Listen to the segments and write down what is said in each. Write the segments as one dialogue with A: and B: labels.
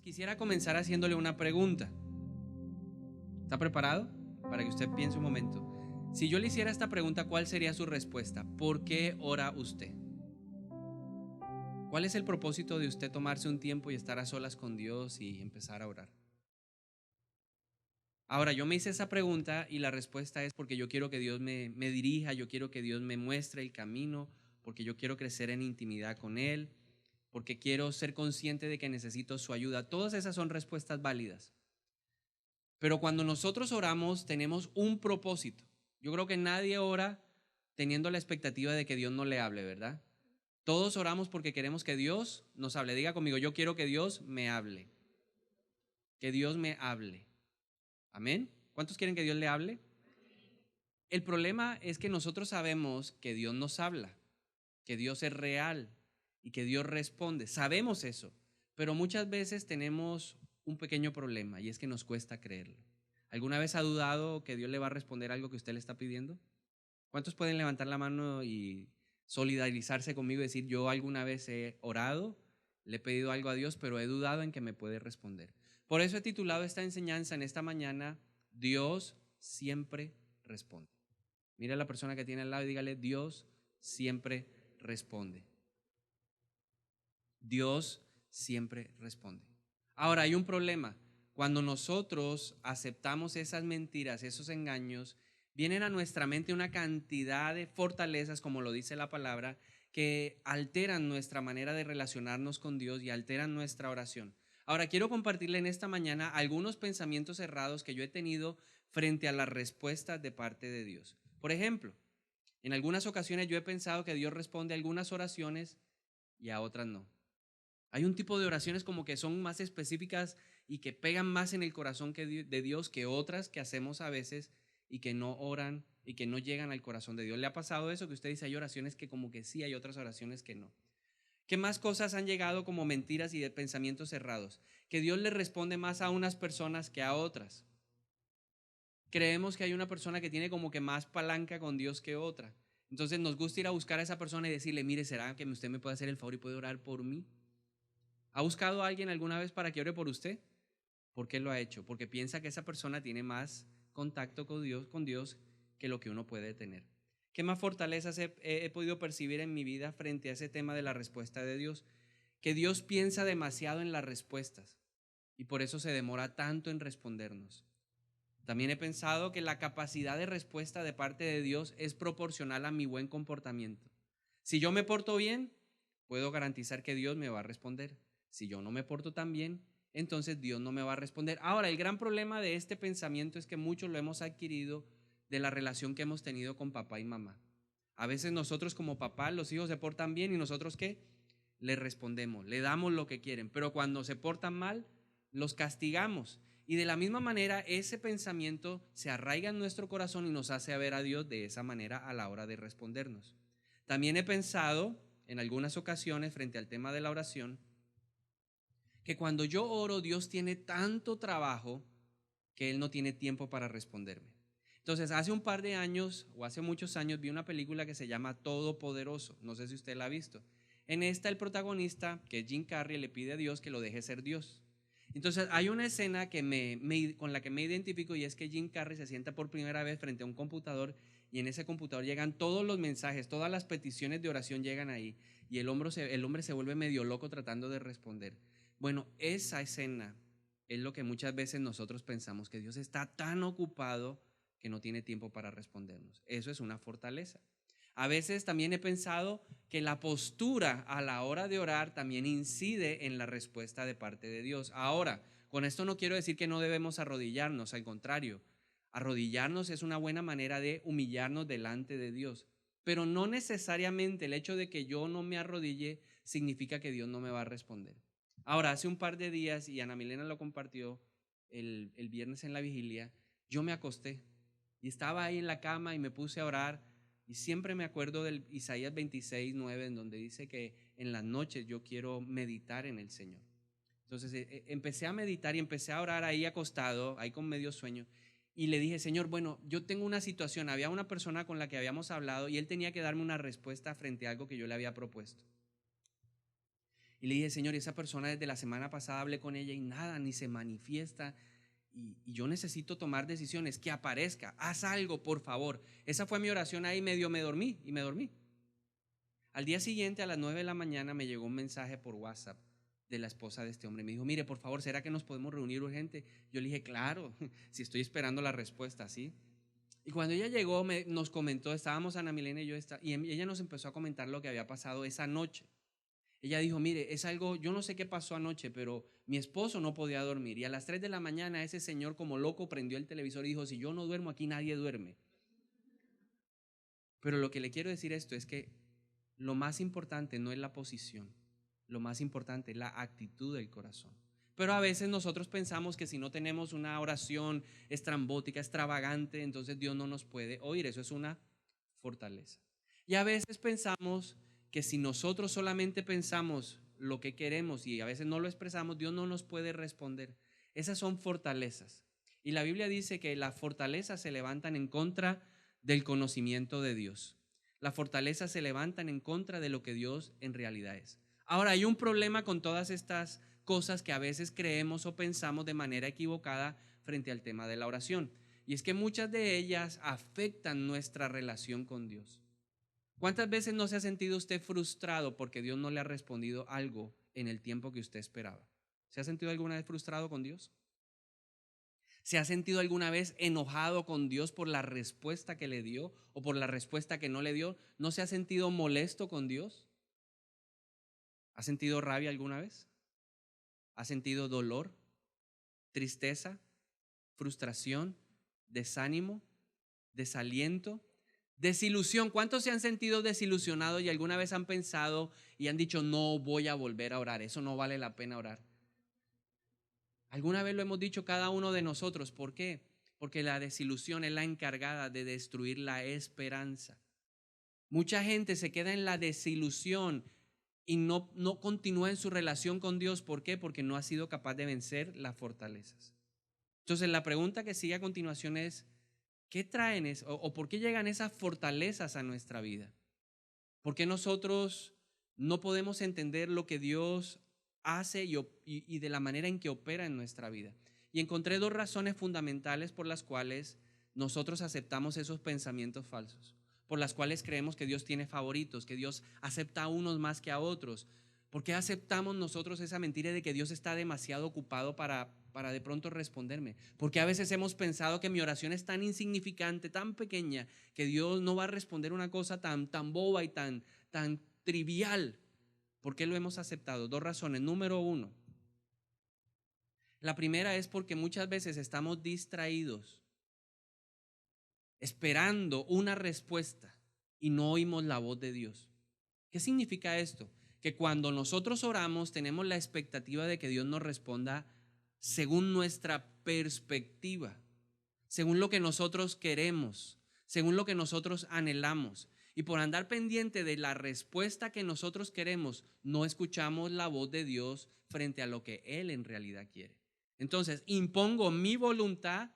A: Entonces quisiera comenzar haciéndole una pregunta. ¿Está preparado? Para que usted piense un momento. Si yo le hiciera esta pregunta, ¿cuál sería su respuesta? ¿Por qué ora usted? ¿Cuál es el propósito de usted tomarse un tiempo y estar a solas con Dios y empezar a orar? Ahora, yo me hice esa pregunta y la respuesta es porque yo quiero que Dios me dirija, yo quiero que Dios me muestre el camino, porque yo quiero crecer en intimidad con Él, porque quiero ser consciente de que necesito su ayuda. Todas esas son respuestas válidas. Pero cuando nosotros oramos tenemos un propósito. Yo creo que nadie ora teniendo la expectativa de que Dios no le hable, ¿verdad? Todos oramos porque queremos que Dios nos hable. Diga conmigo, yo quiero que Dios me hable. Que Dios me hable. Amén. ¿Cuántos quieren que Dios le hable? El problema es que nosotros sabemos que Dios nos habla, que Dios es real y que Dios responde. Sabemos eso, pero muchas veces tenemos un pequeño problema y es que nos cuesta creerlo. ¿Alguna vez ha dudado que Dios le va a responder algo que usted le está pidiendo? ¿Cuántos pueden levantar la mano y solidarizarse conmigo y decir, yo alguna vez he orado, le he pedido algo a Dios, pero he dudado en que me puede responder? Por eso he titulado esta enseñanza en esta mañana, Dios siempre responde. Mira a la persona que tiene al lado y dígale, Dios siempre responde. Dios siempre responde. Ahora, hay un problema. Cuando nosotros aceptamos esas mentiras, esos engaños, vienen a nuestra mente una cantidad de fortalezas, como lo dice la palabra, que alteran nuestra manera de relacionarnos con Dios y alteran nuestra oración. Ahora, quiero compartirle en esta mañana algunos pensamientos errados que yo he tenido frente a las respuestas de parte de Dios. Por ejemplo, en algunas ocasiones yo he pensado que Dios responde a algunas oraciones y a otras no. Hay un tipo de oraciones como que son más específicas y que pegan más en el corazón de Dios que otras que hacemos a veces y que no oran y que no llegan al corazón de Dios. ¿Le ha pasado eso? Que usted dice hay oraciones que como que sí, hay otras oraciones que no. ¿Qué más cosas han llegado como mentiras y de pensamientos cerrados? Que Dios le responde más a unas personas que a otras. Creemos que hay una persona que tiene como que más palanca con Dios que otra. Entonces nos gusta ir a buscar a esa persona y decirle, mire, ¿será que usted me puede hacer el favor y puede orar por mí? ¿Ha buscado a alguien alguna vez para que ore por usted? ¿Por qué lo ha hecho? Porque piensa que esa persona tiene más contacto con Dios que lo que uno puede tener. ¿Qué más fortalezas he podido percibir en mi vida frente a ese tema de la respuesta de Dios? Que Dios piensa demasiado en las respuestas y por eso se demora tanto en respondernos. También he pensado que la capacidad de respuesta de parte de Dios es proporcional a mi buen comportamiento. Si yo me porto bien, puedo garantizar que Dios me va a responder. Si yo no me porto tan bien, entonces Dios no me va a responder. Ahora, el gran problema de este pensamiento es que muchos lo hemos adquirido de la relación que hemos tenido con papá y mamá. A veces nosotros como papá, los hijos se portan bien y nosotros ¿qué? Le respondemos, le damos lo que quieren, pero cuando se portan mal, los castigamos. Y de la misma manera, ese pensamiento se arraiga en nuestro corazón y nos hace ver a Dios de esa manera a la hora de respondernos. También he pensado en algunas ocasiones frente al tema de la oración, que cuando yo oro, Dios tiene tanto trabajo que Él no tiene tiempo para responderme. Entonces, hace un par de años o hace muchos años vi una película que se llama Todopoderoso. No sé si usted la ha visto. En esta el protagonista, que es Jim Carrey, le pide a Dios que lo deje ser Dios. Entonces hay una escena con la que me identifico y es que Jim Carrey se sienta por primera vez frente a un computador y en ese computador llegan todos los mensajes, todas las peticiones de oración llegan ahí y el hombre se vuelve medio loco tratando de responder. Bueno, esa escena es lo que muchas veces nosotros pensamos, que Dios está tan ocupado que no tiene tiempo para respondernos. Eso es una fortaleza. A veces también he pensado que la postura a la hora de orar también incide en la respuesta de parte de Dios. Ahora, con esto no quiero decir que no debemos arrodillarnos, al contrario, arrodillarnos es una buena manera de humillarnos delante de Dios, pero no necesariamente el hecho de que yo no me arrodille significa que Dios no me va a responder. Ahora, hace un par de días, y Ana Milena lo compartió el viernes en la vigilia, yo me acosté y estaba ahí en la cama y me puse a orar. Y siempre me acuerdo del Isaías 26:9, en donde dice que en las noches yo quiero meditar en el Señor. Entonces empecé a meditar y empecé a orar ahí acostado, ahí con medio sueño. Y le dije, Señor, bueno, yo tengo una situación. Había una persona con la que habíamos hablado y él tenía que darme una respuesta frente a algo que yo le había propuesto. Y le dije, Señor, esa persona desde la semana pasada hablé con ella y nada, ni se manifiesta. Y yo necesito tomar decisiones, que aparezca, haz algo, por favor. Esa fue mi oración ahí, medio me dormí y me dormí. Al día siguiente, a las 9 de la mañana, me llegó un mensaje por WhatsApp de la esposa de este hombre. Me dijo, mire, por favor, ¿será que nos podemos reunir urgente? Yo le dije, claro, si estoy esperando la respuesta, ¿sí? Y cuando ella llegó, nos comentó, estábamos Ana Milena y yo, y ella nos empezó a comentar lo que había pasado esa noche. Ella dijo, mire, es algo, yo no sé qué pasó anoche, pero mi esposo no podía dormir. Y a las 3 de la mañana ese señor como loco prendió el televisor y dijo, si yo no duermo aquí, nadie duerme. Pero lo que le quiero decir esto es que lo más importante no es la posición, lo más importante es la actitud del corazón. Pero a veces nosotros pensamos que si no tenemos una oración estrambótica, extravagante, entonces Dios no nos puede oír. Eso es una fortaleza. Y a veces pensamos que si nosotros solamente pensamos lo que queremos y a veces no lo expresamos, Dios no nos puede responder. Esas son fortalezas. Y la Biblia dice que las fortalezas se levantan en contra del conocimiento de Dios. Las fortalezas se levantan en contra de lo que Dios en realidad es. Ahora, hay un problema con todas estas cosas que a veces creemos o pensamos de manera equivocada frente al tema de la oración. Y es que muchas de ellas afectan nuestra relación con Dios. ¿Cuántas veces no se ha sentido usted frustrado porque Dios no le ha respondido algo en el tiempo que usted esperaba? ¿Se ha sentido alguna vez frustrado con Dios? ¿Se ha sentido alguna vez enojado con Dios por la respuesta que le dio o por la respuesta que no le dio? ¿No se ha sentido molesto con Dios? ¿Ha sentido rabia alguna vez? ¿Ha sentido dolor, tristeza, frustración, desánimo, desaliento, desilusión? ¿Cuántos se han sentido desilusionados y alguna vez han pensado y han dicho, no voy a volver a orar, eso no vale la pena orar? Alguna vez lo hemos dicho cada uno de nosotros. ¿Por qué? Porque la desilusión es la encargada de destruir la esperanza. Mucha gente se queda en la desilusión y no continúa en su relación con Dios. ¿Por qué? Porque no ha sido capaz de vencer las fortalezas. Entonces la pregunta que sigue a continuación es, ¿qué traen o por qué llegan esas fortalezas a nuestra vida? ¿Por qué nosotros no podemos entender lo que Dios hace y de la manera en que opera en nuestra vida? Y encontré dos razones fundamentales por las cuales nosotros aceptamos esos pensamientos falsos, por las cuales creemos que Dios tiene favoritos, que Dios acepta a unos más que a otros. ¿Por qué aceptamos nosotros esa mentira de que Dios está demasiado ocupado para de pronto responderme? Porque a veces hemos pensado que mi oración es tan insignificante, tan pequeña, que Dios no va a responder una cosa tan boba y tan trivial. ¿Por qué lo hemos aceptado? Dos razones. Número uno, la primera es porque muchas veces estamos distraídos esperando una respuesta y no oímos la voz de Dios. ¿Qué significa esto? Que cuando nosotros oramos tenemos la expectativa de que Dios nos responda según nuestra perspectiva, según lo que nosotros queremos, según lo que nosotros anhelamos. Y por andar pendiente de la respuesta que nosotros queremos, no escuchamos la voz de Dios frente a lo que Él en realidad quiere. Entonces, impongo mi voluntad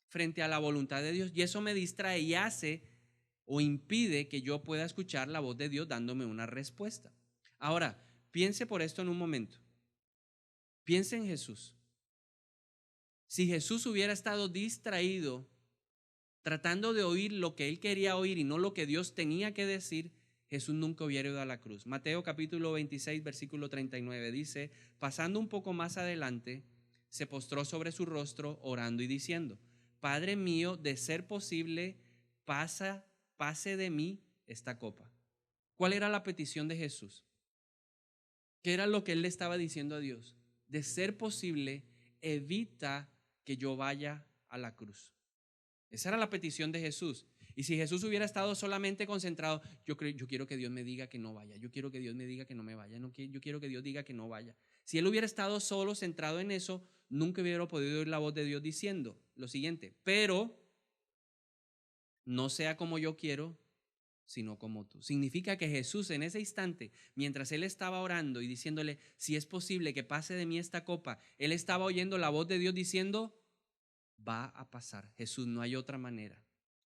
A: frente a la voluntad de Dios y eso me distrae y hace o impide que yo pueda escuchar la voz de Dios dándome una respuesta. Ahora, piense por esto en un momento. Piense en Jesús. Si Jesús hubiera estado distraído tratando de oír lo que él quería oír y no lo que Dios tenía que decir, Jesús nunca hubiera ido a la cruz. Mateo capítulo 26, versículo 39 dice, pasando un poco más adelante, se postró sobre su rostro orando y diciendo, Padre mío, de ser posible, pase de mí esta copa. ¿Cuál era la petición de Jesús? ¿Qué era lo que él le estaba diciendo a Dios? De ser posible, evita que yo vaya a la cruz. Esa era la petición de Jesús. Y si Jesús hubiera estado solamente concentrado, yo quiero que Dios me diga que no vaya, yo quiero que Dios me diga que no me vaya, yo quiero que Dios diga que no vaya. Si él hubiera estado solo centrado en eso, nunca hubiera podido oír la voz de Dios diciendo lo siguiente, pero no sea como yo quiero, sino como tú. Significa que Jesús en ese instante, mientras él estaba orando y diciéndole, si es posible que pase de mí esta copa, él estaba oyendo la voz de Dios diciendo, va a pasar. Jesús, no hay otra manera,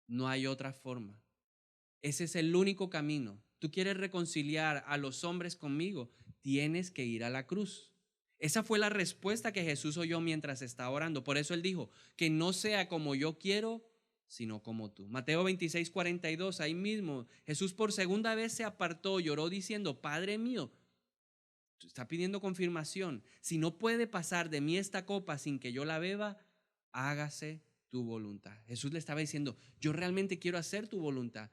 A: no hay otra forma. Ese es el único camino. Tú quieres reconciliar a los hombres conmigo, tienes que ir a la cruz. Esa fue la respuesta que Jesús oyó mientras estaba orando. Por eso él dijo, que no sea como yo quiero, sino como tú. Mateo 26:42, ahí mismo, Jesús por segunda vez se apartó, lloró diciendo, Padre mío, está pidiendo confirmación, si no puede pasar de mí esta copa sin que yo la beba, hágase tu voluntad. Jesús le estaba diciendo, yo realmente quiero hacer tu voluntad.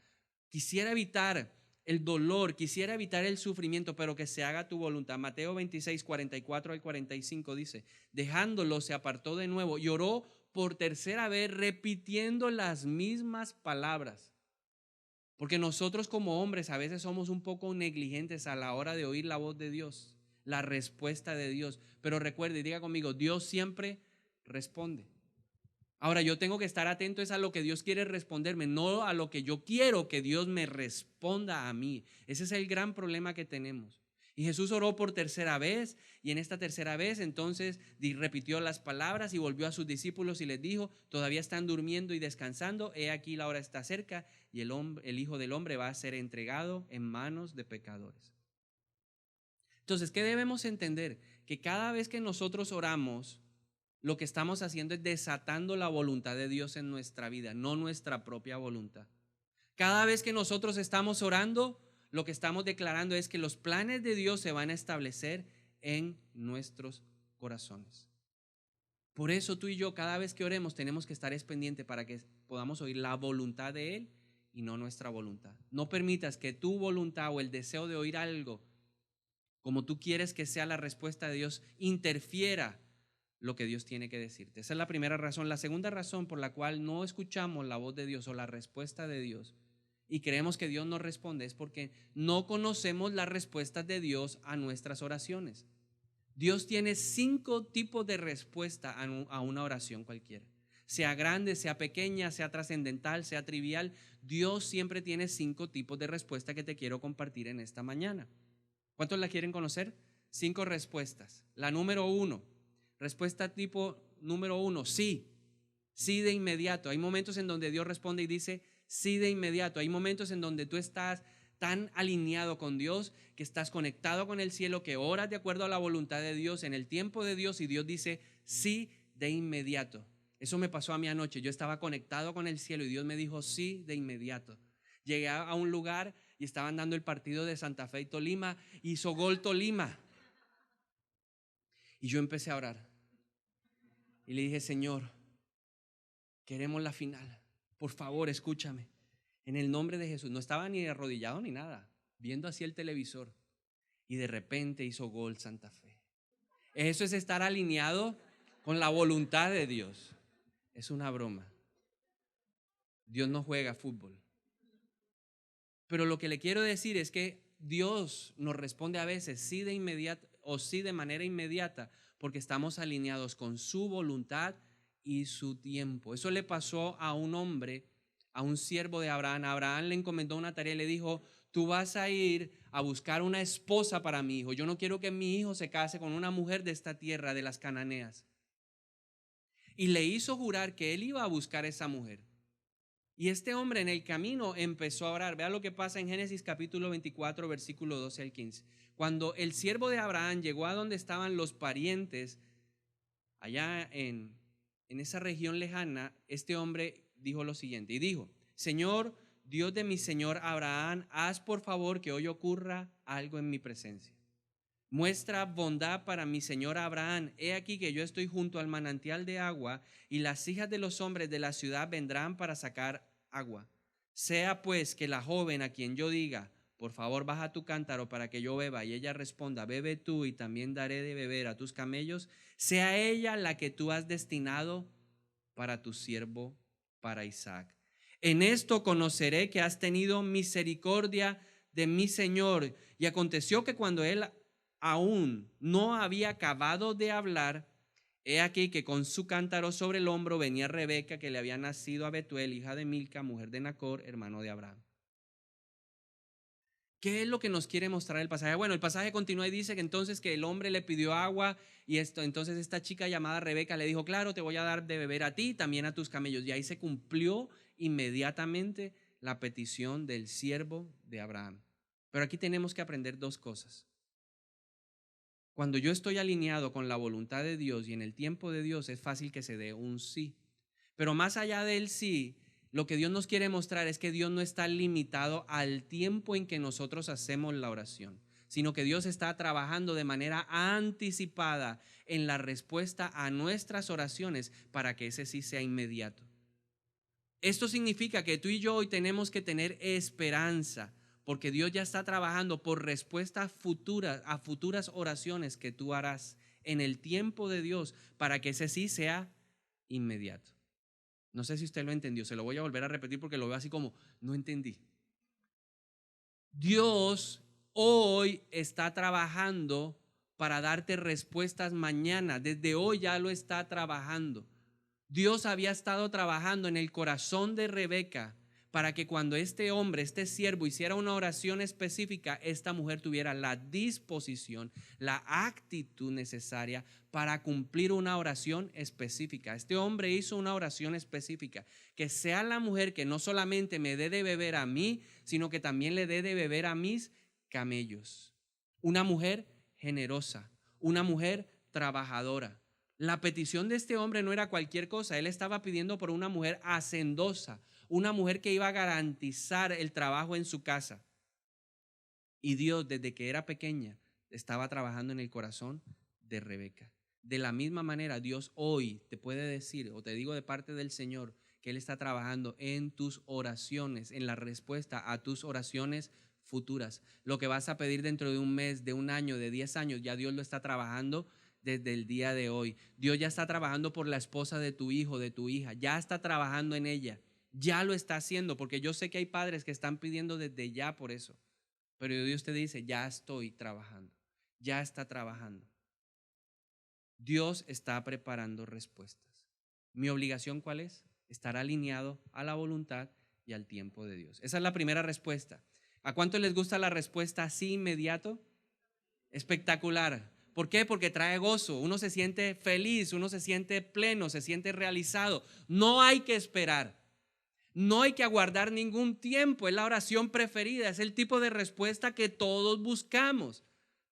A: Quisiera evitar el dolor, quisiera evitar el sufrimiento, pero que se haga tu voluntad. Mateo 26:44 al 45 dice, dejándolo se apartó de nuevo y oró por tercera vez repitiendo las mismas palabras. Porque nosotros como hombres a veces somos un poco negligentes a la hora de oír la voz de Dios, la respuesta de Dios. Pero recuerde y diga conmigo, Dios siempre responde. Ahora yo tengo que estar atento es a lo que Dios quiere responderme, no a lo que yo quiero que Dios me responda a mí. Ese es el gran problema que tenemos. Y Jesús oró por tercera vez y en esta tercera vez entonces repitió las palabras y volvió a sus discípulos y les dijo, todavía están durmiendo y descansando, he aquí la hora está cerca y el Hijo del Hombre va a ser entregado en manos de pecadores. Entonces, ¿qué debemos entender? Que cada vez que nosotros oramos, lo que estamos haciendo es desatando la voluntad de Dios en nuestra vida, no nuestra propia voluntad. Cada vez que nosotros estamos orando, lo que estamos declarando es que los planes de Dios se van a establecer en nuestros corazones. Por eso tú y yo, cada vez que oremos, tenemos que estar pendientes para que podamos oír la voluntad de Él y no nuestra voluntad. No permitas que tu voluntad o el deseo de oír algo como tú quieres que sea la respuesta de Dios interfiera lo que Dios tiene que decirte. Esa es la primera razón. La segunda razón por la cual no escuchamos la voz de Dios o la respuesta de Dios y creemos que Dios nos responde es porque no conocemos las respuestas de Dios a nuestras oraciones. Dios tiene 5 tipos de respuesta a una oración cualquiera. Sea grande, sea pequeña, sea trascendental, sea trivial. Dios siempre tiene 5 tipos de respuesta que te quiero compartir en esta mañana. ¿Cuántos la quieren conocer? 5 respuestas. La número 1, respuesta tipo número 1, sí. Sí de inmediato. Hay momentos en donde Dios responde y dice sí de inmediato. Hay momentos en donde tú estás tan alineado con Dios, que estás conectado con el cielo, que oras de acuerdo a la voluntad de Dios, en el tiempo de Dios, y Dios dice sí de inmediato. Eso me pasó a mí anoche. Yo estaba conectado con el cielo y Dios me dijo sí de inmediato. Llegué a un lugar y estaban dando el partido de Santa Fe y Tolima. Hizo gol Tolima. Y yo empecé a orar. Y le dije, Señor, queremos la final. Por favor, escúchame. En el nombre de Jesús. No estaba ni arrodillado ni nada. Viendo así el televisor. Y de repente hizo gol Santa Fe. Eso es estar alineado con la voluntad de Dios. Es una broma. Dios no juega fútbol. Pero lo que le quiero decir es que Dios nos responde a veces sí de inmediato o sí de manera inmediata porque estamos alineados con su voluntad y su tiempo. Eso le pasó a un hombre, a un siervo de Abraham. Abraham le encomendó una tarea y le dijo, tú vas a ir a buscar una esposa para mi hijo. Yo no quiero que mi hijo se case con una mujer de esta tierra, de las cananeas. Y le hizo jurar que él iba a buscar a esa mujer. Y este hombre en el camino empezó a orar. Vea lo que pasa en Génesis capítulo 24, versículo 12 al 15. Cuando el siervo de Abraham llegó a donde estaban los parientes, allá en esa región lejana, este hombre dijo lo siguiente. Y dijo, Señor, Dios de mi señor Abraham, haz por favor que hoy ocurra algo en mi presencia. Muestra bondad para mi señor Abraham. He aquí que yo estoy junto al manantial de agua y las hijas de los hombres de la ciudad vendrán para sacar agua. Sea pues que la joven a quien yo diga, por favor baja tu cántaro para que yo beba, y ella responda, bebe tú y también daré de beber a tus camellos, sea ella la que tú has destinado para tu siervo, para Isaac. En esto conoceré que has tenido misericordia de mi señor. Y aconteció que cuando él aún no había acabado de hablar, he aquí que con su cántaro sobre el hombro venía Rebeca, que le había nacido a Betuel, hija de Milca, mujer de Nacor, hermano de Abraham. ¿Qué es lo que nos quiere mostrar el pasaje? Bueno, el pasaje continúa y dice que entonces que el hombre le pidió agua y entonces esta chica llamada Rebeca le dijo, claro, te voy a dar de beber a ti y también a tus camellos. Y ahí se cumplió inmediatamente la petición del siervo de Abraham. Pero aquí tenemos que aprender 2 cosas. Cuando yo estoy alineado con la voluntad de Dios y en el tiempo de Dios, es fácil que se dé un sí. Pero más allá del sí, lo que Dios nos quiere mostrar es que Dios no está limitado al tiempo en que nosotros hacemos la oración, sino que Dios está trabajando de manera anticipada en la respuesta a nuestras oraciones para que ese sí sea inmediato. Esto significa que tú y yo hoy tenemos que tener esperanza, porque Dios ya está trabajando por respuestas futuras a futuras oraciones que tú harás en el tiempo de Dios para que ese sí sea inmediato. No sé si usted lo entendió, se lo voy a volver a repetir porque lo veo así como, no entendí. Dios hoy está trabajando para darte respuestas mañana, desde hoy ya lo está trabajando. Dios había estado trabajando en el corazón de Rebeca para que cuando este hombre, este siervo, hiciera una oración específica, esta mujer tuviera la disposición, la actitud necesaria para cumplir una oración específica. Este hombre hizo una oración específica, que sea la mujer que no solamente me dé de beber a mí, sino que también le dé de beber a mis camellos. Una mujer generosa, una mujer trabajadora. La petición de este hombre no era cualquier cosa, él estaba pidiendo por una mujer hacendosa, una mujer que iba a garantizar el trabajo en su casa. Y Dios, desde que era pequeña, estaba trabajando en el corazón de Rebeca. De la misma manera, Dios hoy te puede decir, o te digo de parte del Señor, que Él está trabajando en tus oraciones, en la respuesta a tus oraciones futuras. Lo que vas a pedir dentro de un mes, de un año, de 10 años, ya Dios lo está trabajando desde el día de hoy. Dios ya está trabajando por la esposa de tu hijo, de tu hija, ya está trabajando en ella, ya lo está haciendo, porque yo sé que hay padres que están pidiendo desde ya por eso. Pero Dios te dice, ya estoy trabajando, ya está trabajando. Dios está preparando respuestas. ¿Mi obligación cuál es? Estar alineado a la voluntad y al tiempo de Dios. Esa es la primera respuesta. ¿A cuánto les gusta la respuesta así inmediato? Espectacular. ¿Por qué? Porque trae gozo. Uno se siente feliz, uno se siente pleno, se siente realizado. No hay que esperar. No hay que aguardar ningún tiempo, es la oración preferida, es el tipo de respuesta que todos buscamos,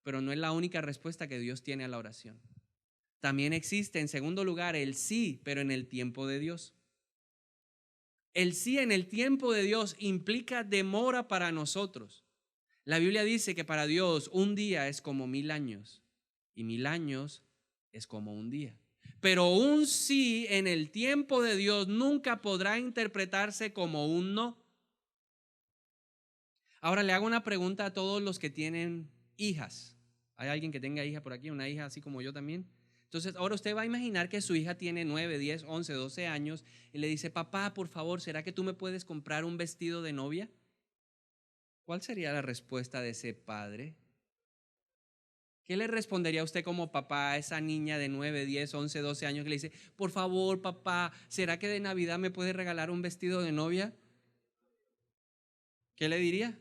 A: pero no es la única respuesta que Dios tiene a la oración. También existe, en segundo lugar, el sí, pero en el tiempo de Dios. El sí en el tiempo de Dios implica demora para nosotros. La Biblia dice que para Dios un día es como 1000 años y 1000 años es como un día. Pero un sí en el tiempo de Dios nunca podrá interpretarse como un no. Ahora le hago una pregunta a todos los que tienen hijas. ¿Hay alguien que tenga hija por aquí? Una hija así como yo también. Entonces, ahora usted va a imaginar que su hija tiene 9, 10, 11, 12 años y le dice, papá, por favor, ¿será que tú me puedes comprar un vestido de novia? ¿Cuál sería la respuesta de ese padre? ¿Qué le respondería a usted como papá a esa niña de 9, 10, 11, 12 años que le dice, por favor, papá, ¿será que de Navidad me puede regalar un vestido de novia? ¿Qué le diría?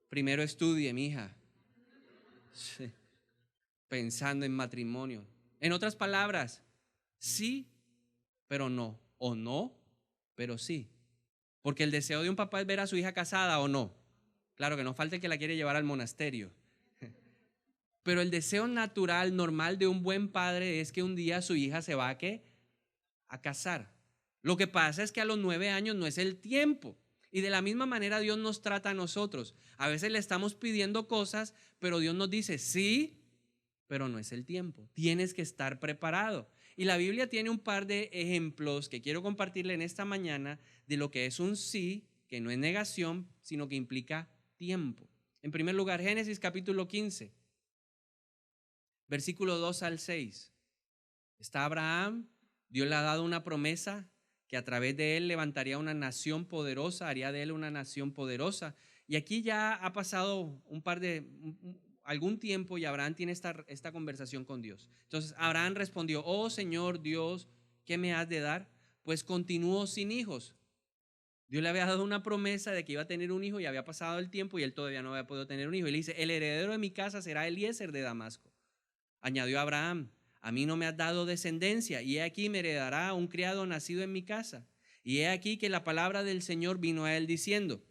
A: Primero estudie, mija. Sí. Pensando en matrimonio. En otras palabras, sí, pero no. O no, pero sí. Porque el deseo de un papá es ver a su hija casada o no. Claro que no falta el que la quiere llevar al monasterio. Pero el deseo natural, normal de un buen padre es que un día su hija se va a casar. Lo que pasa es que a los 9 años no es el tiempo. Y de la misma manera Dios nos trata a nosotros. A veces le estamos pidiendo cosas, pero Dios nos dice sí, pero no es el tiempo. Tienes que estar preparado. Y la Biblia tiene un par de ejemplos que quiero compartirle en esta mañana de lo que es un sí, que no es negación, sino que implica tiempo. En primer lugar, Génesis capítulo 15. Versículo 2 al 6. Está Abraham, Dios le ha dado una promesa que a través de él levantaría una nación poderosa, haría de él una nación poderosa. Y aquí ya ha pasado algún tiempo y Abraham tiene esta conversación con Dios. Entonces Abraham respondió, oh Señor Dios, ¿qué me has de dar? Pues continúo sin hijos. Dios le había dado una promesa de que iba a tener un hijo y había pasado el tiempo y él todavía no había podido tener un hijo. Y le dice, el heredero de mi casa será Eliezer de Damasco. Añadió Abraham, a mí no me has dado descendencia, y he aquí me heredará un criado nacido en mi casa. Y he aquí que la palabra del Señor vino a él diciendo,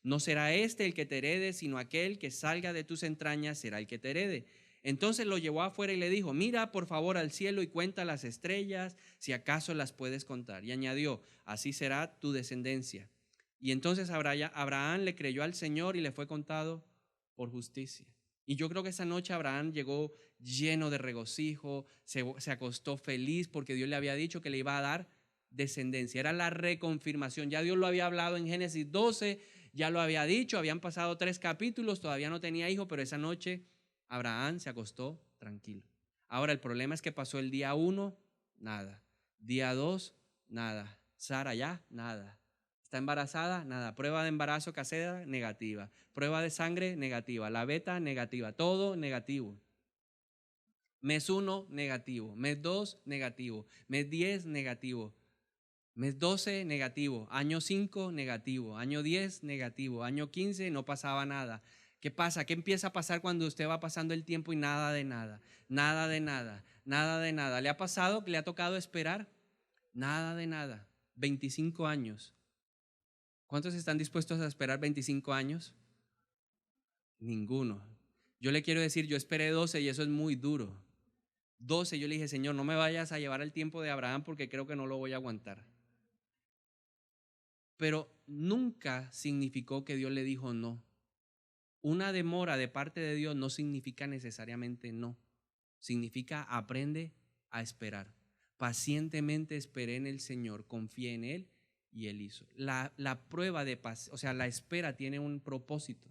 A: no será este el que te herede, sino aquel que salga de tus entrañas será el que te herede. Entonces lo llevó afuera y le dijo: mira por favor al cielo y cuenta las estrellas, si acaso las puedes contar. Y añadió: así será tu descendencia. Y entonces Abraham le creyó al Señor y le fue contado por justicia. Y yo creo que esa noche Abraham llegó lleno de regocijo, se acostó feliz porque Dios le había dicho que le iba a dar descendencia. Era la reconfirmación. Ya Dios lo había hablado en Génesis 12, ya lo había dicho, habían pasado 3 capítulos, todavía no tenía hijo, pero esa noche Abraham se acostó tranquilo. Ahora el problema es que pasó el día 1, nada. Día 2, nada. Sara ya, nada. ¿Está embarazada? Nada. Prueba de embarazo casera, negativa. Prueba de sangre, negativa. La beta, negativa. Todo negativo. Mes 1, negativo. Mes 2, negativo. Mes 10, negativo. Mes 12, negativo. Año 5, negativo. Año 10, negativo. Año 15, no pasaba nada. ¿Qué pasa? ¿Qué empieza a pasar cuando usted va pasando el tiempo y nada de nada? Nada de nada. Nada de nada. ¿Le ha pasado que le ha tocado esperar? Nada de nada. 25 años. ¿Cuántos están dispuestos a esperar 25 años? Ninguno. Yo le quiero decir, yo esperé 12 y eso es muy duro. 12, yo le dije: Señor, no me vayas a llevar el tiempo de Abraham porque creo que no lo voy a aguantar. Pero nunca significó que Dios le dijo no. Una demora de parte de Dios no significa necesariamente no. Significa aprende a esperar. Pacientemente esperé en el Señor, confié en Él y Él hizo. La prueba de paz, o sea, la espera tiene un propósito.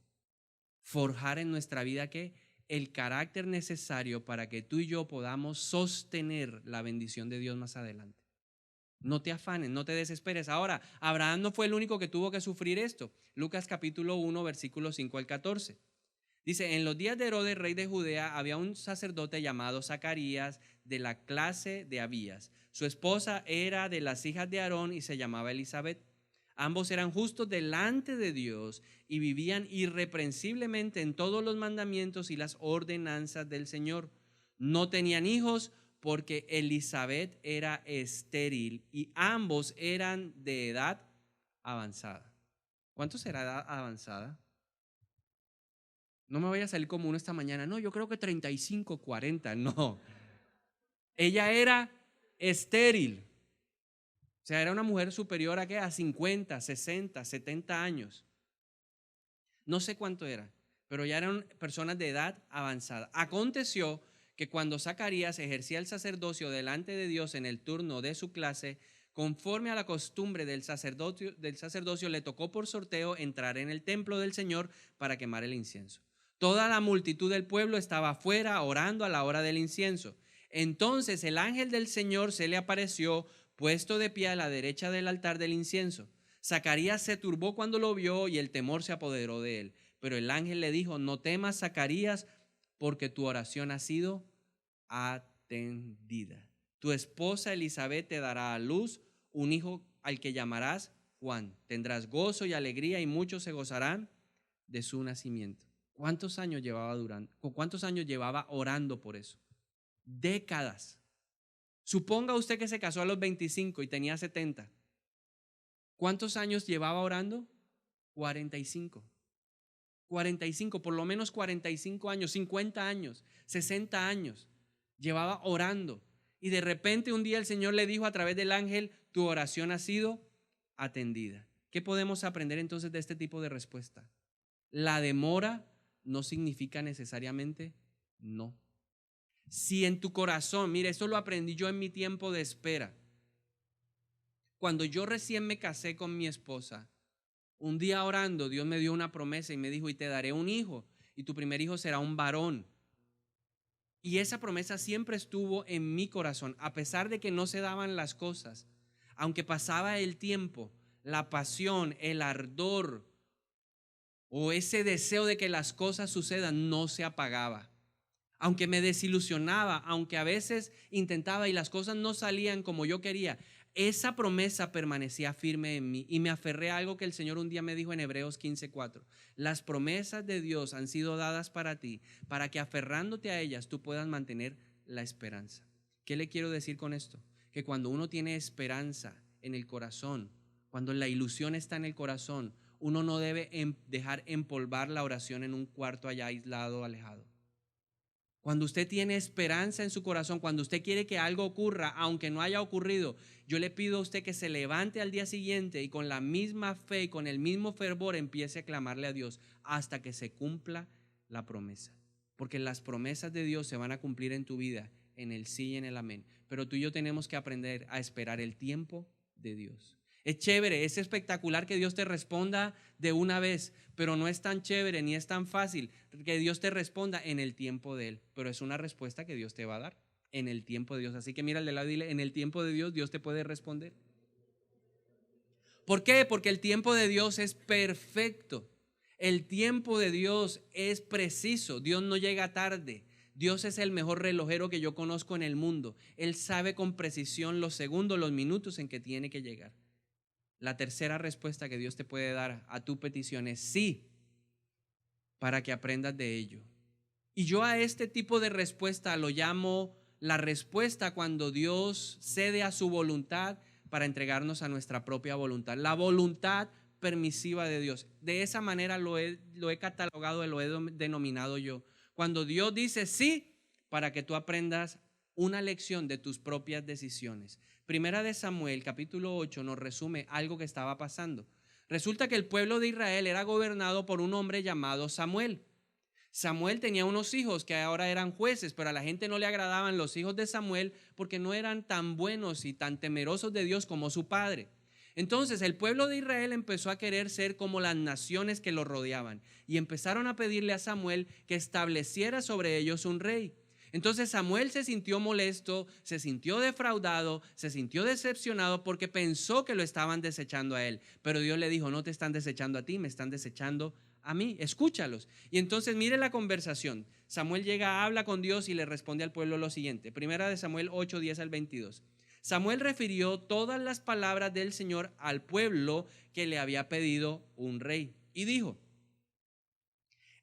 A: Forjar en nuestra vida que el carácter necesario para que tú y yo podamos sostener la bendición de Dios más adelante. No te afanes, no te desesperes. Ahora, Abraham no fue el único que tuvo que sufrir esto. Lucas capítulo 1, versículos 5 al 14. Dice: en los días de Herodes, rey de Judea, había un sacerdote llamado Zacarías, de la clase de Abías. Su esposa era de las hijas de Aarón y se llamaba Elizabeth. Ambos eran justos delante de Dios y vivían irreprensiblemente en todos los mandamientos y las ordenanzas del Señor. No tenían hijos porque Elizabeth era estéril y ambos eran de edad avanzada. ¿Cuánto será edad avanzada? No me vaya a salir como uno esta mañana. No, yo creo que 35, 40. No. Ella era estéril. O sea, era una mujer superior a ¿qué? A 50, 60, 70 años. No sé cuánto era, pero ya eran personas de edad avanzada. Aconteció que cuando Zacarías ejercía el sacerdocio delante de Dios en el turno de su clase, conforme a la costumbre del sacerdocio, le tocó por sorteo entrar en el templo del Señor para quemar el incienso. Toda la multitud del pueblo estaba afuera orando a la hora del incienso. Entonces el ángel del Señor se le apareció puesto de pie a la derecha del altar del incienso. Zacarías se turbó cuando lo vio y el temor se apoderó de él. Pero el ángel le dijo: no temas, Zacarías, porque tu oración ha sido atendida. Tu esposa Elizabeth te dará a luz un hijo al que llamarás Juan. Tendrás gozo y alegría y muchos se gozarán de su nacimiento. ¿Cuántos años llevaba orando por eso? Décadas. Suponga usted que se casó a los 25 y tenía 70. ¿Cuántos años llevaba orando? 45. 45, por lo menos 45 años, 50 años, 60 años. Llevaba orando. Y de repente un día el Señor le dijo a través del ángel: tu oración ha sido atendida. ¿Qué podemos aprender entonces de este tipo de respuesta? La demora no significa necesariamente no. Si en tu corazón, mire, esto lo aprendí yo en mi tiempo de espera. Cuando yo recién me casé con mi esposa, un día orando, Dios me dio una promesa y me dijo: y te daré un hijo, y tu primer hijo será un varón. Y esa promesa siempre estuvo en mi corazón, a pesar de que no se daban las cosas. Aunque pasaba el tiempo, la pasión, el ardor o ese deseo de que las cosas sucedan no se apagaba. Aunque me desilusionaba, aunque a veces intentaba y las cosas no salían como yo quería, esa promesa permanecía firme en mí y me aferré a algo que el Señor un día me dijo en Hebreos 15:4. Las promesas de Dios han sido dadas para ti, para que aferrándote a ellas tú puedas mantener la esperanza. ¿Qué le quiero decir con esto? Que cuando uno tiene esperanza en el corazón, cuando la ilusión está en el corazón, uno no debe dejar empolvar la oración en un cuarto allá aislado, alejado. Cuando usted tiene esperanza en su corazón, cuando usted quiere que algo ocurra, aunque no haya ocurrido, yo le pido a usted que se levante al día siguiente y con la misma fe y con el mismo fervor empiece a clamarle a Dios hasta que se cumpla la promesa. Porque las promesas de Dios se van a cumplir en tu vida, en el sí y en el amén. Pero tú y yo tenemos que aprender a esperar el tiempo de Dios. Es chévere, es espectacular que Dios te responda de una vez, pero no es tan chévere ni es tan fácil que Dios te responda en el tiempo de Él. Pero es una respuesta que Dios te va a dar en el tiempo de Dios. Así que mira al de lado y dile, en el tiempo de Dios, Dios te puede responder. ¿Por qué? Porque el tiempo de Dios es perfecto. El tiempo de Dios es preciso. Dios no llega tarde. Dios es el mejor relojero que yo conozco en el mundo. Él sabe con precisión los segundos, los minutos en que tiene que llegar. La tercera respuesta que Dios te puede dar a tu petición es sí, para que aprendas de ello. Y yo a este tipo de respuesta lo llamo la respuesta cuando Dios cede a su voluntad para entregarnos a nuestra propia voluntad. La voluntad permisiva de Dios. De esa manera lo he catalogado, lo he denominado yo. Cuando Dios dice sí, para que tú aprendas una lección de tus propias decisiones. Primera de Samuel, capítulo 8, nos resume algo que estaba pasando. Resulta que el pueblo de Israel era gobernado por un hombre llamado Samuel. Samuel tenía unos hijos que ahora eran jueces, pero a la gente no le agradaban los hijos de Samuel porque no eran tan buenos y tan temerosos de Dios como su padre. Entonces el pueblo de Israel empezó a querer ser como las naciones que lo rodeaban y empezaron a pedirle a Samuel que estableciera sobre ellos un rey. Entonces Samuel se sintió molesto, se sintió defraudado, se sintió decepcionado porque pensó que lo estaban desechando a él. Pero Dios le dijo, no te están desechando a ti, me están desechando a mí, escúchalos. Y entonces mire la conversación. Samuel llega, habla con Dios y le responde al pueblo lo siguiente. Primera de Samuel 8, 10 al 22. Samuel refirió todas las palabras del Señor al pueblo que le había pedido un rey. Y dijo,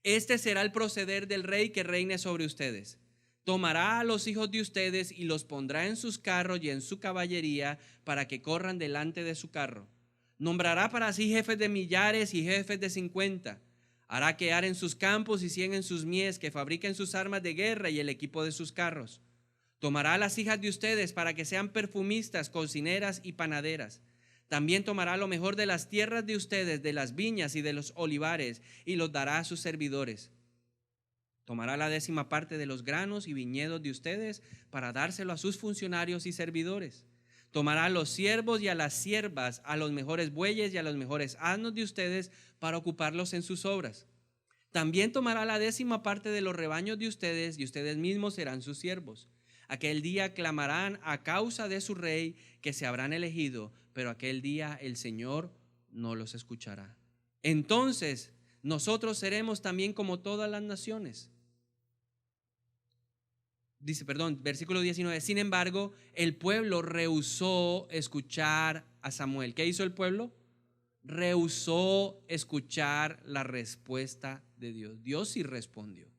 A: este será el proceder del rey que reine sobre ustedes. Tomará a los hijos de ustedes y los pondrá en sus carros y en su caballería para que corran delante de su carro. Nombrará para sí jefes de millares y jefes de 50. Hará que aren sus campos y cieguen sus mies, que fabriquen sus armas de guerra y el equipo de sus carros. Tomará a las hijas de ustedes para que sean perfumistas, cocineras y panaderas. También tomará lo mejor de las tierras de ustedes, de las viñas y de los olivares, y los dará a sus servidores. Tomará la 10ª parte de los granos y viñedos de ustedes para dárselo a sus funcionarios y servidores. Tomará a los siervos y a las siervas, a los mejores bueyes y a los mejores asnos de ustedes para ocuparlos en sus obras. También tomará la 10ª parte de los rebaños de ustedes y ustedes mismos serán sus siervos. Aquel día clamarán a causa de su rey que se habrán elegido, pero aquel día el Señor no los escuchará. Entonces nosotros seremos también como todas las naciones. Dice, versículo 19. Sin embargo, el pueblo rehusó escuchar a Samuel. ¿Qué hizo el pueblo? Rehusó escuchar la respuesta de Dios. Dios sí respondió.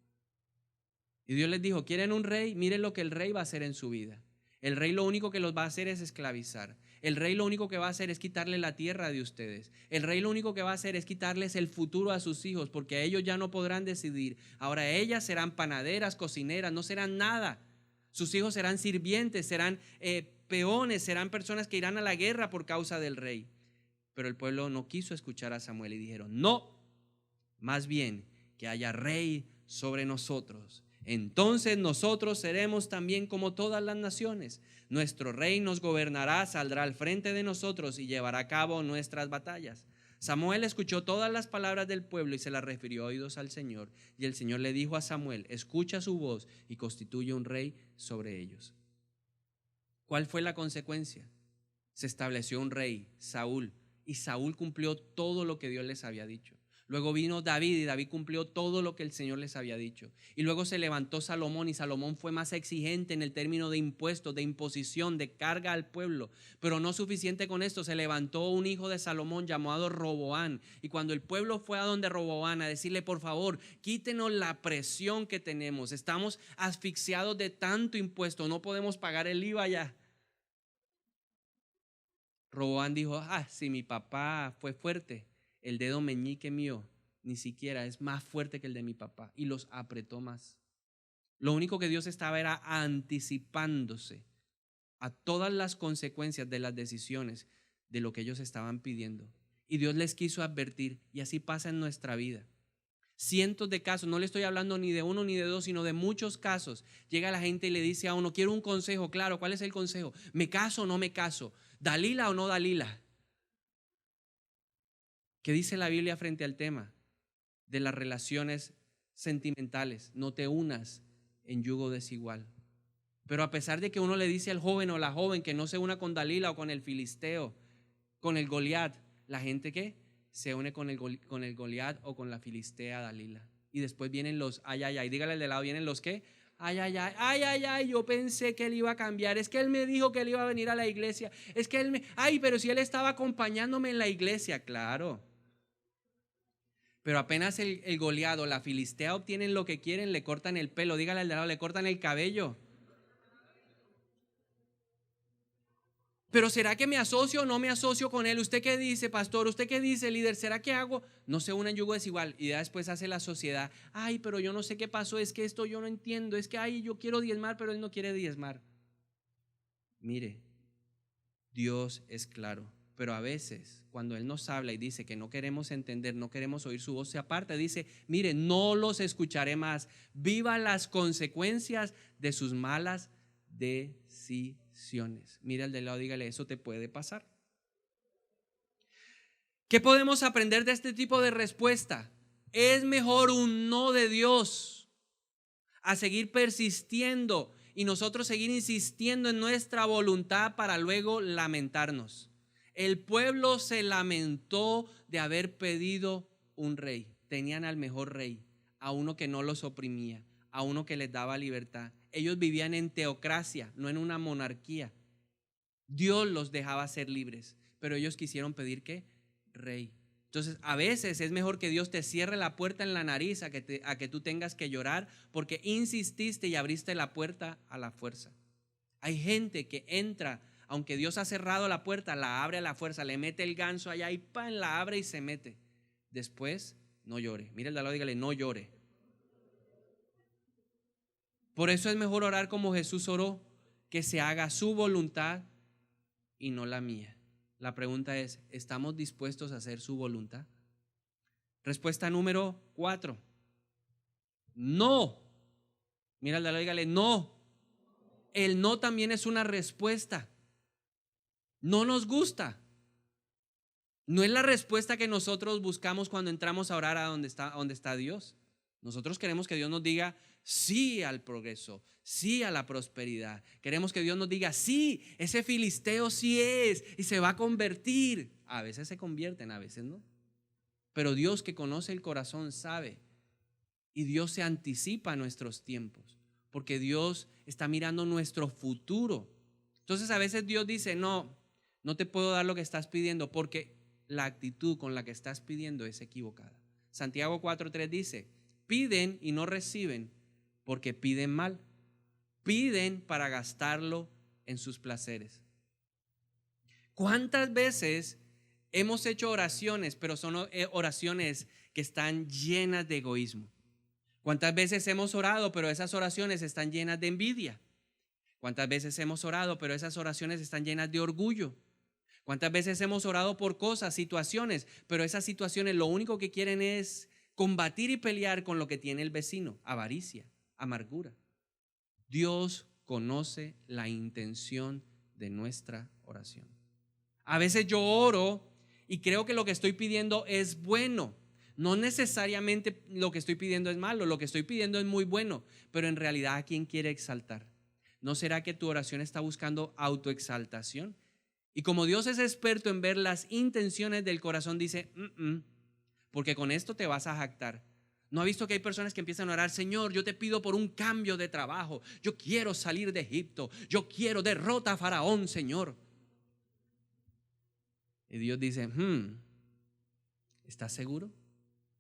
A: Y Dios les dijo, ¿quieren un rey? Miren lo que el rey va a hacer en su vida. El rey lo único que los va a hacer es esclavizar. El rey lo único que va a hacer es quitarle la tierra de ustedes. El rey lo único que va a hacer es quitarles el futuro a sus hijos, porque ellos ya no podrán decidir. Ahora ellas serán panaderas, cocineras, no serán nada. Sus hijos serán sirvientes, serán peones, serán personas que irán a la guerra por causa del rey. Pero el pueblo no quiso escuchar a Samuel y dijeron, no, más bien que haya rey sobre nosotros. Entonces nosotros seremos también como todas las naciones. Nuestro rey nos gobernará, saldrá al frente de nosotros y llevará a cabo nuestras batallas. Samuel escuchó todas las palabras del pueblo y se las refirió a oídos al Señor. Y el Señor le dijo a Samuel, escucha su voz y constituye un rey sobre ellos. ¿Cuál fue la consecuencia? Se estableció un rey, Saúl, y Saúl cumplió todo lo que Dios les había dicho. Luego vino David y David cumplió todo lo que el Señor les había dicho. Y luego se levantó Salomón y Salomón fue más exigente en el término de impuestos, de imposición, de carga al pueblo. Pero no suficiente con esto, se levantó un hijo de Salomón llamado Roboán. Y cuando el pueblo fue a donde Roboán a decirle, por favor, quítenos la presión que tenemos. Estamos asfixiados de tanto impuesto, no podemos pagar el IVA ya. Roboán dijo, si mi papá fue fuerte, el dedo meñique mío ni siquiera es más fuerte que el de mi papá, y los apretó más. Lo único que Dios estaba era anticipándose a todas las consecuencias de las decisiones de lo que ellos estaban pidiendo. Y Dios les quiso advertir, y así pasa en nuestra vida. Cientos de casos, no le estoy hablando ni de uno ni de dos, sino de muchos casos. Llega la gente y le dice a uno, quiero un consejo. Claro, ¿cuál es el consejo? ¿Me caso o no me caso? ¿Dalila o no Dalila? ¿Qué dice la Biblia frente al tema de las relaciones sentimentales? No te unas en yugo desigual. Pero a pesar de que uno le dice al joven o la joven que no se una con Dalila o con el filisteo, con el Goliat, la gente que se une con el Goliat o con la filistea Dalila. Y después vienen los ay, ay, ay. Dígale al de lado, vienen los que ay, ay, ay, ay, ay, ay. Yo pensé que él iba a cambiar. Es que él me dijo que él iba a venir a la iglesia. Es que ay, pero si él estaba acompañándome en la iglesia, claro. Pero apenas el Goliat o la filistea obtienen lo que quieren, le cortan el pelo. Dígale al de lado, le cortan el cabello. Pero ¿será que me asocio o no me asocio con él? ¿Usted qué dice, pastor? ¿Usted qué dice, líder? ¿Será que hago? No se une en yugo desigual. Y ya después hace la sociedad. Ay, pero yo no sé qué pasó. Es que esto yo no entiendo. Es que, ay, yo quiero diezmar, pero él no quiere diezmar. Mire, Dios es claro. Pero a veces, cuando Él nos habla y dice que no queremos entender, no queremos oír su voz, se aparta. Dice, mire, no los escucharé más. Viva las consecuencias de sus malas decisiones. Mira al de lado, dígale, eso te puede pasar. ¿Qué podemos aprender de este tipo de respuesta? Es mejor un no de Dios a seguir persistiendo y nosotros seguir insistiendo en nuestra voluntad para luego lamentarnos. El pueblo se lamentó de haber pedido un rey. Tenían al mejor rey, a uno que no los oprimía, a uno que les daba libertad. Ellos vivían en teocracia, no en una monarquía. Dios los dejaba ser libres, pero ellos quisieron pedir ¿qué? Rey. Entonces, a veces es mejor que Dios te cierre la puerta en la nariz a que tú tengas que llorar porque insististe y abriste la puerta a la fuerza. Hay gente que entra, aunque Dios ha cerrado la puerta, la abre a la fuerza, le mete el ganso allá y ¡pam! La abre y se mete. Después, no llore. Mira el de al lado, dígale, no llore. Por eso es mejor orar como Jesús oró, que se haga su voluntad y no la mía. La pregunta es, ¿estamos dispuestos a hacer su voluntad? Respuesta número 4. No. Mira al de al lado, dígale, no. El no también es una respuesta. No nos gusta. No es la respuesta que nosotros buscamos cuando entramos a orar a donde está Dios. Nosotros queremos que Dios nos diga sí al progreso, sí a la prosperidad. Queremos que Dios nos diga sí, ese filisteo sí es y se va a convertir. A veces se convierten, a veces no. Pero Dios, que conoce el corazón, sabe. Y Dios se anticipa a nuestros tiempos, porque Dios está mirando nuestro futuro. Entonces a veces Dios dice, no te puedo dar lo que estás pidiendo porque la actitud con la que estás pidiendo es equivocada. Santiago 4:3 dice, piden y no reciben porque piden mal. Piden para gastarlo en sus placeres. ¿Cuántas veces hemos hecho oraciones, pero son oraciones que están llenas de egoísmo? ¿Cuántas veces hemos orado, pero esas oraciones están llenas de envidia? ¿Cuántas veces hemos orado, pero esas oraciones están llenas de orgullo? ¿Cuántas veces hemos orado por cosas, situaciones, pero esas situaciones lo único que quieren es combatir y pelear con lo que tiene el vecino? Avaricia, amargura. Dios conoce la intención de nuestra oración. A veces yo oro y creo que lo que estoy pidiendo es bueno. No necesariamente lo que estoy pidiendo es malo, lo que estoy pidiendo es muy bueno, pero en realidad ¿a quién quiere exaltar? ¿No será que tu oración está buscando autoexaltación? Y como Dios es experto en ver las intenciones del corazón, dice, porque con esto te vas a jactar. ¿No ha visto que hay personas que empiezan a orar, Señor, yo te pido por un cambio de trabajo, yo quiero salir de Egipto, yo quiero derrota a Faraón, Señor? Y Dios dice, ¿estás seguro?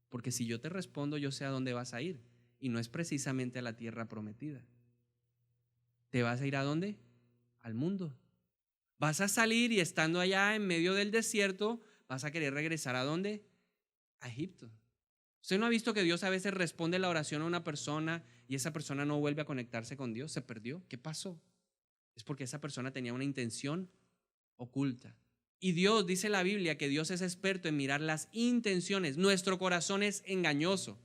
A: Porque si yo te respondo, yo sé a dónde vas a ir. Y no es precisamente a la tierra prometida. ¿Te vas a ir a dónde? Al mundo. Vas a salir y estando allá en medio del desierto, vas a querer regresar ¿a dónde? A Egipto. ¿Usted no ha visto que Dios a veces responde la oración a una persona y esa persona no vuelve a conectarse con Dios? ¿Se perdió? ¿Qué pasó? Es porque esa persona tenía una intención oculta. Y Dios, dice la Biblia, que Dios es experto en mirar las intenciones. Nuestro corazón es engañoso.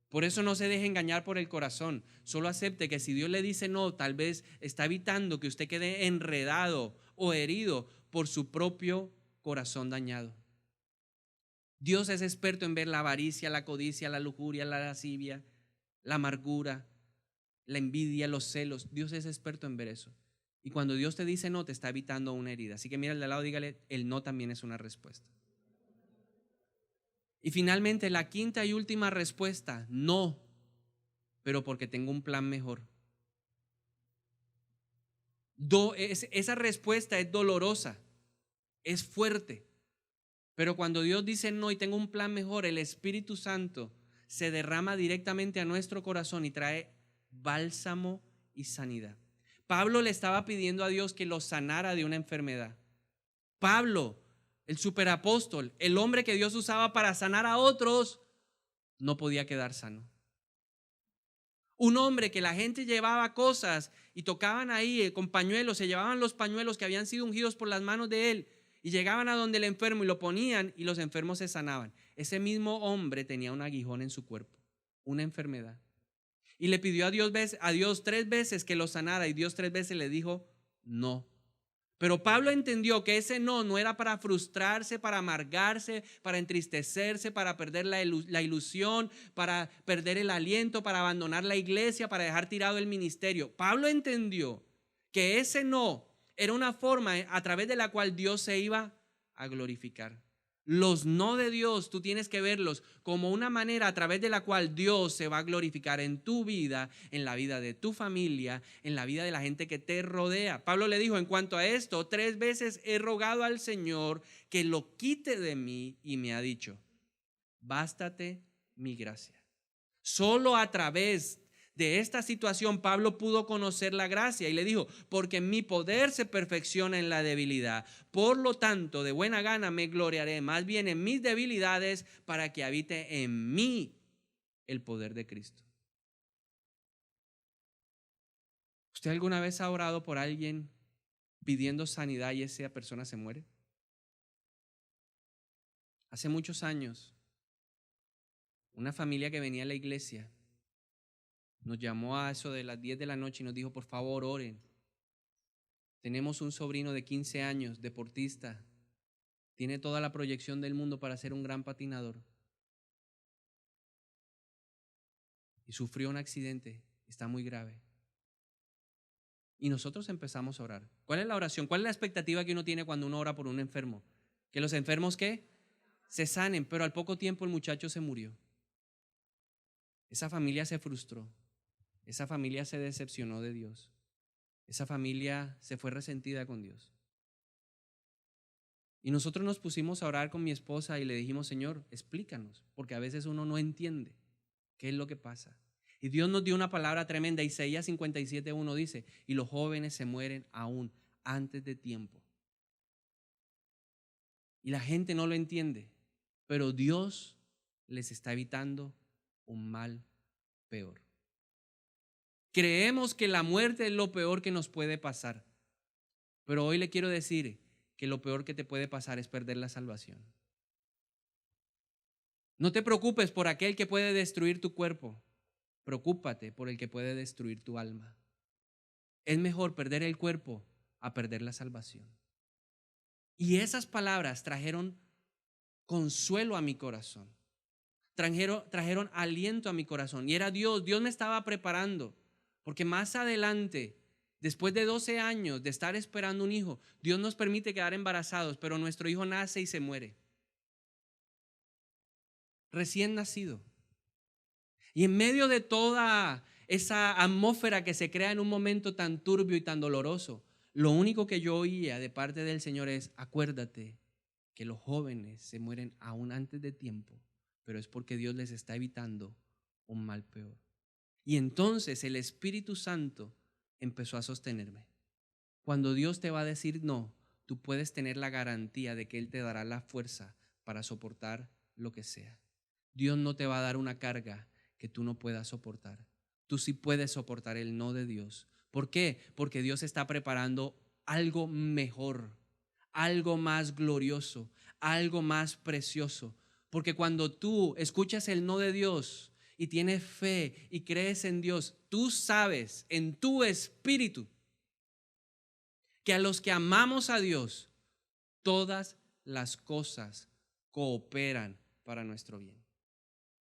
A: Por eso no se deje engañar por el corazón. Solo acepte que si Dios le dice no, tal vez está evitando que usted quede enredado o herido por su propio corazón dañado. Dios es experto en ver la avaricia, la codicia, la lujuria, la lascivia, la amargura, la envidia, los celos. Dios es experto en ver eso. Y cuando Dios te dice no, te está evitando una herida. Así que mira al de al lado, dígale, el no también es una respuesta. Y finalmente, la quinta y última respuesta, no, pero porque tengo un plan mejor. Esa respuesta es dolorosa, es fuerte. Pero cuando Dios dice no y tengo un plan mejor, el Espíritu Santo se derrama directamente a nuestro corazón y trae bálsamo y sanidad. Pablo le estaba pidiendo a Dios que lo sanara de una enfermedad. Pablo, el superapóstol, el hombre que Dios usaba para sanar a otros, no podía quedar sano. Un hombre que la gente llevaba cosas y tocaban ahí con pañuelos, se llevaban los pañuelos que habían sido ungidos por las manos de él y llegaban a donde el enfermo y lo ponían y los enfermos se sanaban. Ese mismo hombre tenía un aguijón en su cuerpo, una enfermedad. Y le pidió a Dios 3 veces que lo sanara y Dios 3 veces le dijo no. Pero Pablo entendió que ese no era para frustrarse, para amargarse, para entristecerse, para perder la ilusión, para perder el aliento, para abandonar la iglesia, para dejar tirado el ministerio. Pablo entendió que ese no era una forma a través de la cual Dios se iba a glorificar. Los no de Dios, tú tienes que verlos como una manera a través de la cual Dios se va a glorificar en tu vida, en la vida de tu familia, en la vida de la gente que te rodea. Pablo le dijo, en cuanto a esto, 3 veces he rogado al Señor que lo quite de mí y me ha dicho, bástate mi gracia. Solo a través de esta situación Pablo pudo conocer la gracia y le dijo, porque mi poder se perfecciona en la debilidad. Por lo tanto, de buena gana me gloriaré más bien en mis debilidades para que habite en mí el poder de Cristo. ¿Usted alguna vez ha orado por alguien pidiendo sanidad y esa persona se muere? Hace muchos años, una familia que venía a la iglesia nos llamó a eso de las 10 de la noche y nos dijo, por favor, oren. Tenemos un sobrino de 15 años, deportista. Tiene toda la proyección del mundo para ser un gran patinador. Y sufrió un accidente, está muy grave. Y nosotros empezamos a orar. ¿Cuál es la oración? ¿Cuál es la expectativa que uno tiene cuando uno ora por un enfermo? Que los enfermos, ¿qué? Se sanen, pero al poco tiempo el muchacho se murió. Esa familia se frustró. Esa familia se decepcionó de Dios. Esa familia se fue resentida con Dios. Y nosotros nos pusimos a orar con mi esposa y le dijimos, Señor, explícanos, porque a veces uno no entiende qué es lo que pasa. Y Dios nos dio una palabra tremenda. Isaías 57:1 dice, y los jóvenes se mueren aún antes de tiempo. Y la gente no lo entiende, pero Dios les está evitando un mal peor. Creemos que la muerte es lo peor que nos puede pasar, pero hoy le quiero decir que lo peor que te puede pasar es perder la salvación. No te preocupes por aquel que puede destruir tu cuerpo, preocúpate por el que puede destruir tu alma. Es mejor perder el cuerpo a perder la salvación. Y esas palabras trajeron consuelo a mi corazón, trajeron aliento a mi corazón. Y era Dios me estaba preparando, porque más adelante, después de 12 años de estar esperando un hijo, Dios nos permite quedar embarazados, pero nuestro hijo nace y se muere. Recién nacido. Y en medio de toda esa atmósfera que se crea en un momento tan turbio y tan doloroso, lo único que yo oía de parte del Señor es, acuérdate que los jóvenes se mueren aún antes de tiempo, pero es porque Dios les está evitando un mal peor. Y entonces el Espíritu Santo empezó a sostenerme. Cuando Dios te va a decir no, tú puedes tener la garantía de que Él te dará la fuerza para soportar lo que sea. Dios no te va a dar una carga que tú no puedas soportar. Tú sí puedes soportar el no de Dios. ¿Por qué? Porque Dios está preparando algo mejor, algo más glorioso, algo más precioso. Porque cuando tú escuchas el no de Dios y tienes fe y crees en Dios, tú sabes en tu espíritu que a los que amamos a Dios, todas las cosas cooperan para nuestro bien.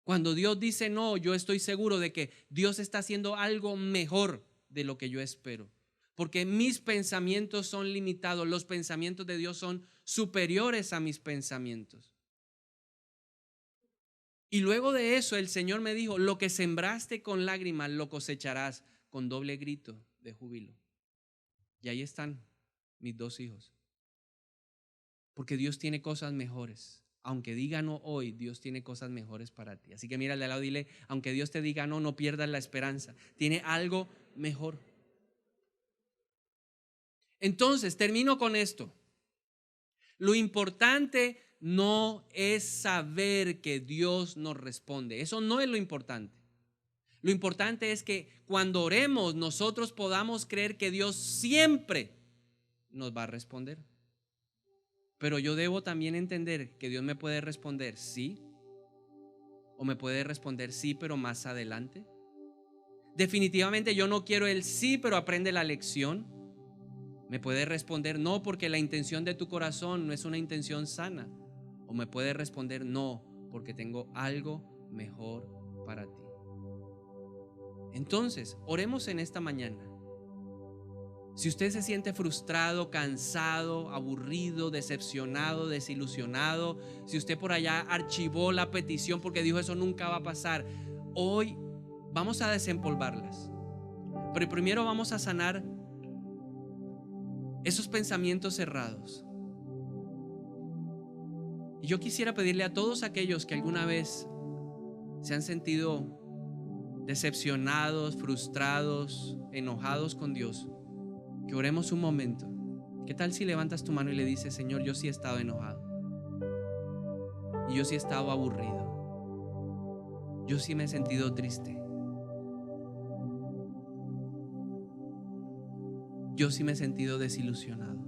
A: Cuando Dios dice no, yo estoy seguro de que Dios está haciendo algo mejor de lo que yo espero. Porque mis pensamientos son limitados, los pensamientos de Dios son superiores a mis pensamientos. Y luego de eso el Señor me dijo, lo que sembraste con lágrimas lo cosecharás con doble grito de júbilo. Y ahí están mis 2 hijos. Porque Dios tiene cosas mejores. Aunque diga no hoy, Dios tiene cosas mejores para ti. Así que mira al de al lado, dile, aunque Dios te diga no, no pierdas la esperanza. Tiene algo mejor. Entonces, termino con esto. Lo importante no es saber que Dios nos responde. Eso no es lo importante. Lo importante es que cuando oremos, nosotros podamos creer que Dios siempre nos va a responder. Pero yo debo también entender que Dios me puede responder sí, o me puede responder sí, pero más adelante. Definitivamente yo no quiero el sí, pero aprende la lección. Me puede responder no, porque la intención de tu corazón no es una intención sana. O me puede responder no, porque tengo algo mejor para ti. Entonces, oremos en esta mañana. Si usted se siente frustrado, cansado, aburrido, decepcionado, desilusionado, si usted por allá archivó la petición porque dijo eso nunca va a pasar, hoy vamos a desempolvarlas. Pero primero vamos a sanar esos pensamientos cerrados. Y yo quisiera pedirle a todos aquellos que alguna vez se han sentido decepcionados, frustrados, enojados con Dios, que oremos un momento. ¿Qué tal si levantas tu mano y le dices, Señor, yo sí he estado enojado, y yo sí he estado aburrido, yo sí me he sentido triste, yo sí me he sentido desilusionado,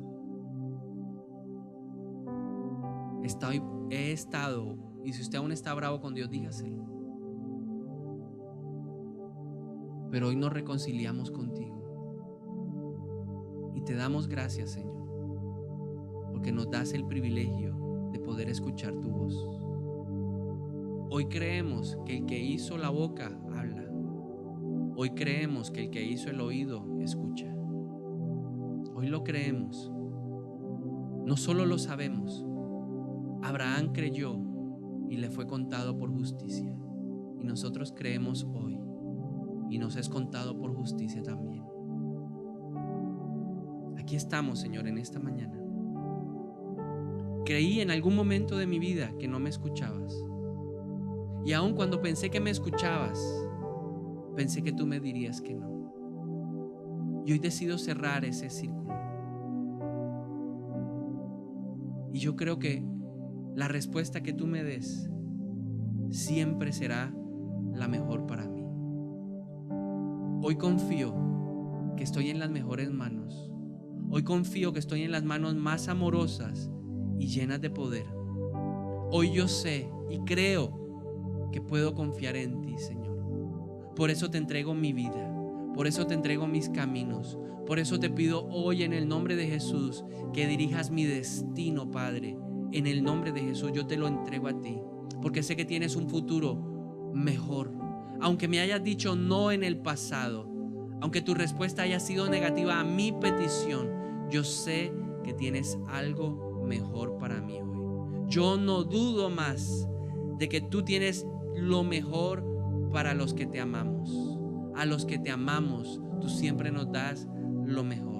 A: he estado, y si usted aún está bravo con Dios, dígaselo, pero hoy nos reconciliamos contigo y te damos gracias, Señor, porque nos das el privilegio de poder escuchar tu voz. Hoy creemos que el que hizo la boca habla. Hoy creemos que el que hizo el oído escucha. Hoy lo creemos. No solo lo sabemos. Abraham creyó y le fue contado por justicia. Y nosotros creemos hoy y nos es contado por justicia también. Aquí estamos, Señor, en esta mañana. Creí en algún momento de mi vida que no me escuchabas. Y aun cuando pensé que me escuchabas, pensé que tú me dirías que no. Y hoy decido cerrar ese círculo. Y yo creo que la respuesta que tú me des siempre será la mejor para mí. Hoy confío que estoy en las mejores manos. Hoy confío que estoy en las manos más amorosas y llenas de poder. Hoy yo sé y creo que puedo confiar en ti, Señor. Por eso te entrego mi vida. Por eso te entrego mis caminos. Por eso te pido hoy en el nombre de Jesús que dirijas mi destino, Padre. En el nombre de Jesús yo te lo entrego a ti, porque sé que tienes un futuro mejor. Aunque me hayas dicho no en el pasado, aunque tu respuesta haya sido negativa a mi petición, yo sé que tienes algo mejor para mí hoy. Yo no dudo más de que tú tienes lo mejor para los que te amamos. A los que te amamos, tú siempre nos das lo mejor.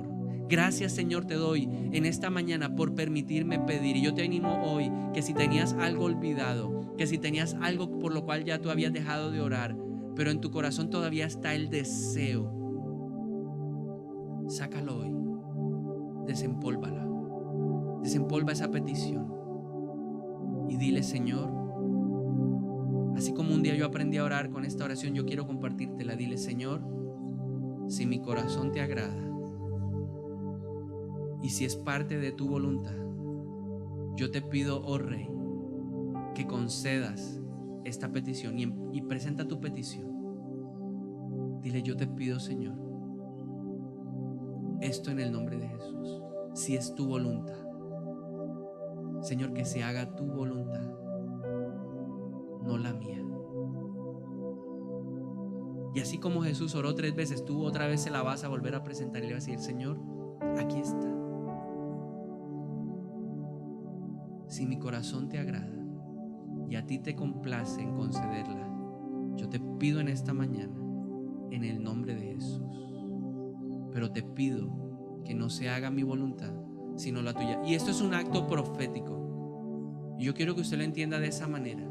A: Gracias, Señor, te doy en esta mañana por permitirme pedir. Y yo te animo hoy que si tenías algo olvidado, que si tenías algo por lo cual ya tú habías dejado de orar, pero en tu corazón todavía está el deseo, sácalo hoy. Desempólvala. Desempolva esa petición y dile, Señor, Así como un día yo aprendí a orar con esta oración, yo quiero compartírtela. Dile: Señor, si mi corazón te agrada y si es parte de tu voluntad, yo te pido, oh Rey, que concedas esta petición y presenta tu petición. Dile: yo te pido, Señor, esto en el nombre de Jesús. Si es tu voluntad, Señor, que se haga tu voluntad, no la mía. Y así como Jesús oró 3 veces, tú otra vez se la vas a volver a presentar y le vas a decir: Señor, aquí está. Si mi corazón te agrada y a ti te complace en concederla, yo te pido en esta mañana, en el nombre de Jesús, pero te pido que no se haga mi voluntad, sino la tuya. Y esto es un acto profético. Yo quiero que usted lo entienda de esa manera.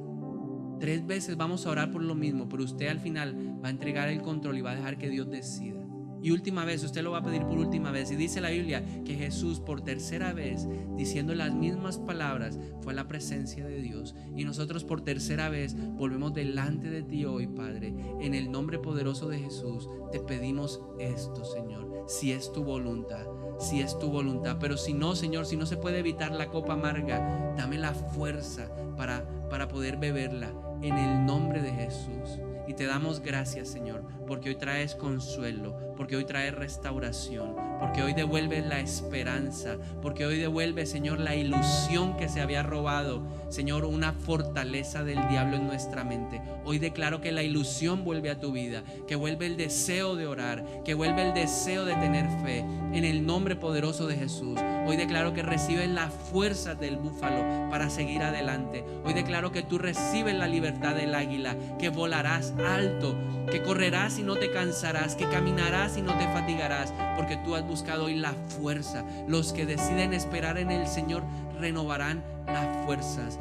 A: 3 veces vamos a orar por lo mismo, pero usted al final va a entregar el control y va a dejar que Dios decida. Y última vez, usted lo va a pedir por última vez. Y dice la Biblia que Jesús por tercera vez, diciendo las mismas palabras, fue a la presencia de Dios. Y nosotros por tercera vez volvemos delante de ti hoy, Padre. En el nombre poderoso de Jesús te pedimos esto, Señor. Si es tu voluntad, si es tu voluntad. Pero si no, Señor, si no se puede evitar la copa amarga, dame la fuerza para poder beberla, en el nombre de Jesús. Y te damos gracias, Señor, porque hoy traes consuelo, porque hoy traes restauración, porque hoy devuelves la esperanza, porque hoy devuelves, Señor, la ilusión que se había robado, Señor, una fortaleza del diablo en nuestra mente. Hoy declaro que la ilusión vuelve a tu vida, que vuelve el deseo de orar, que vuelve el deseo de tener fe, en el nombre poderoso de Jesús. Hoy declaro que recibes la fuerza del búfalo para seguir adelante. Hoy declaro que tú recibes la libertad del águila, que volarás alto, que correrás y no te cansarás, que caminarás y no te fatigarás, porque tú has buscado hoy la fuerza. Los que deciden esperar en el Señor renovarán las fuerzas.